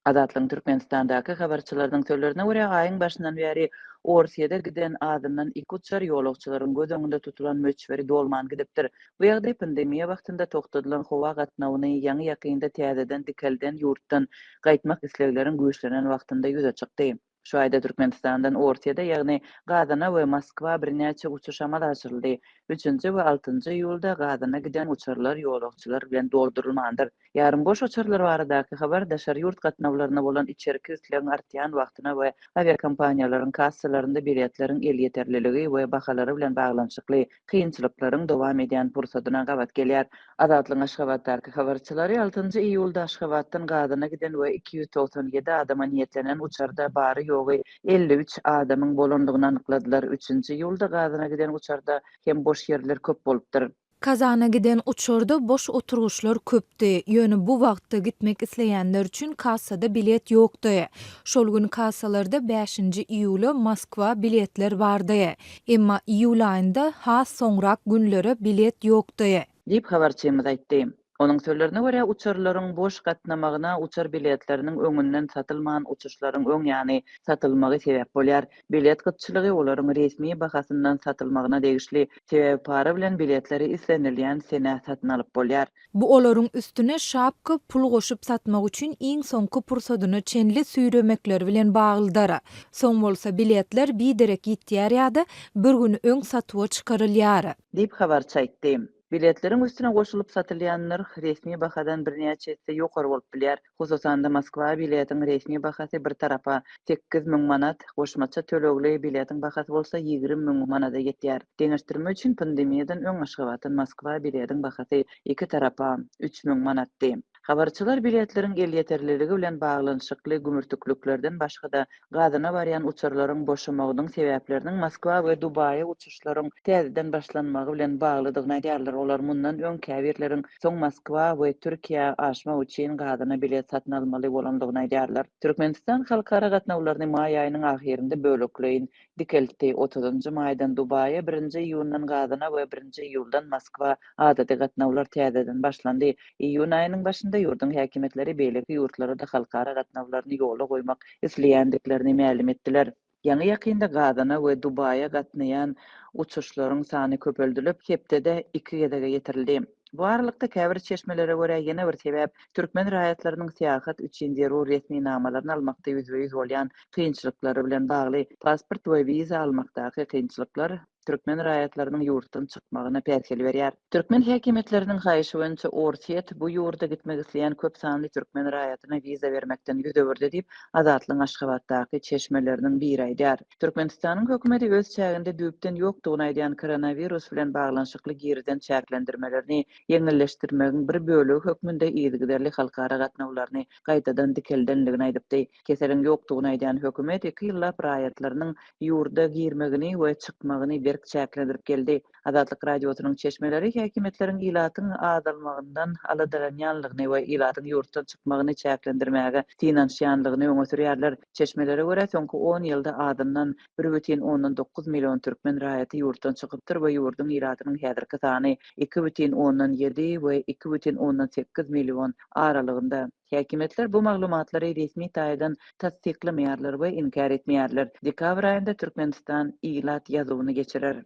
Azatlyň Türkmenistandaky habarçylaryň sözlerine görä aýyň başyndan bäri Orsiýada giden adamdan 2 uçar ýolagçylaryň göz öňünde tutulan möçberi dolman gidipdir. Bu ýagdaý pandemiýa wagtynda toktadylan howa gatnawyny ýaňy ýakynda täzeden dikelden ýurtdan gaýtmak islegilerin güýçlenen wagtynda ýüze çykdy. Şu aýda Türkmenistandan Orsiýada ýagny Gazana we Moskwa birnäçe uçuş amal açyldy. 3-nji we 6-njy ýulda Gazana giden uçarlar ýolagçylar bilen doldurulmandyr. Yarın boş uçurlar baradaky habar daşar ýurt gatnawlaryna bolan içerki islegiň artýan wagtyna we aviakompaniýalaryň kassalarynda biletleriň el ýeterliligi we bahalary bilen baglanyşykly kynçylyklaryň dowam edýän pursatyna gawat gelýär. Azatlyň Aşgabatdaky habarçylary 6-njy iýulda Aşgabatdan Gazana giden we 297 adama niýetlenen uçarda bary ýogy 53 adamyň bolandygyny anykladylar. 3-nji iýulda Gazana giden uçarda hem boş ýerler köp bolupdyr. Kazana giden uçurda boş oturuşlar köpdi. Ýöne bu wagtda gitmek isleýänler üçin kassada bilet ýokdy. Şol gün kassalarda 5-nji iýuly Moskwa biletler bardy. Emma iýul aýynda has soňrak günlere bilet ýokdy. Dip habarçymyz aýtdy. Onun sözlerine görä uçarlaryň boş gatnamagyna uçar biletleriniň öňünden satylmagan uçuşlaryň öň ýany satylmagy sebäp bolýar. Bilet gytçylygy olaryň resmi bahasyndan satylmagyna degişli sebäp para bilen biletleri islenilýän sene satyn alyp bolýar. Bu olaryň üstüne şapka pul goşup satmak üçin iň soňky pursatyny çenli süýremekler bilen baglydyr. Soň bolsa biletler biderek ýitýär ýa-da bir gün öň satywa çykarylýar. Dip habarçy aýtdy. Biletlerin üstüne goşulup satylýanlar resmi bahadan birnäçe etse ýokary bolup bilýär. Hususan da Moskwa biletiň resmi bahasy bir tarapa 8.000 manat, goşmaça tölegli biletiň bahasy bolsa 20.000 manata ýetýär. Deňişdirme üçin pandemiýadan öň aşgabatan Moskwa biletiň bahasy iki tarapa 3.000 manatdy. Habarçylar biletleriň el ýeterliligi bilen baglanyşykly gümürtüklüklerden başga da Gazana barýan uçurlaryň boşamagynyň sebäpleriniň Moskwa we Dubaýa uçuşlaryň täzeden başlanmagy bilen baglydygyny aýdýarlar. Olar mundan öň käbirleriň soň Moskwa we Türkiýe aşmak üçin Gazana bilet satyn almaly bolandygyny aýdýarlar. Türkmenistan halkara gatnawlaryny maý aýynyň ahirinde bölekleýin dikeldi. 30-njy maýdan Dubaýa, 1-nji iýundan Gazana we 1-nji iýuldan Moskwa adaty gatnawlar täzeden başlandy. Iýun aýynyň başynda ýurdun häkimetleri beýleki ýurtlara da halkara gatnawlaryny ýola goýmak isleýändiklerini ma'lum etdiler. Ýaňy ýakynda Gazana we Dubaýa gatnaýan uçuşlaryň sany köpeldilip, hepdede 2 gedege ýetirildi. Bu aralykda käbir çeşmelere görä ýene bir sebäp türkmen raýatlarynyň syýahat üçin zerur resmi namalaryny almakda ýüzbe-ýüz bolýan kynçylyklary bilen bagly. Pasport we wiza almakdaky kynçylyklar türkmen raýatlarynyň ýurtdan çykmagyna pärsel berýär. Türkmen häkimetleriniň haýyşy boýunça Orsiýet bu ýurda gitmek isleýän köp sanly türkmen raýatyna wiza bermekden ýüz öwürdi diýip Azatlyň Aşgabatdaky çeşmeleriniň biri aýdýar. Türkmenistanyň hökümeti öz çäginde düýpden ýokdugyny aýdýan koronavirus bilen baglanyşykly giriden çäklendirmelerini ýeňilleşdirmegiň bir bölegi hökmünde ýygyderli halkara gatnawlaryny gaýtadan dikeldenligini aýdypdy. Keseliň ýokdugyny aýdýan hökümet 2 ýyllap raýatlarynyň ýurda girmegini we çykmagyny berk çäklendirip geldi. Azatlyk radiosynyň çeşmeleri häkimetleriň ilatyň adalmagyndan aladalanýanlygyny we ilatyň ýurtdan çykmagyny çäklendirmäge tinanşýanlygyny öňe sürýärler. Çeşmelere görä soňky 10 ýylda adamdan 1,9 million türkmen raýaty ýurtdan çykypdyr we ýurdun ilatynyň häzirki sany 2,7 we 2,8 million aralygynda. Häkimetler bu maglumatlary resmi taýdan tasdiklemeýärler we inkar etmeýärler. Dekabr aýynda Türkmenistan ilat ýazywyny geçirer.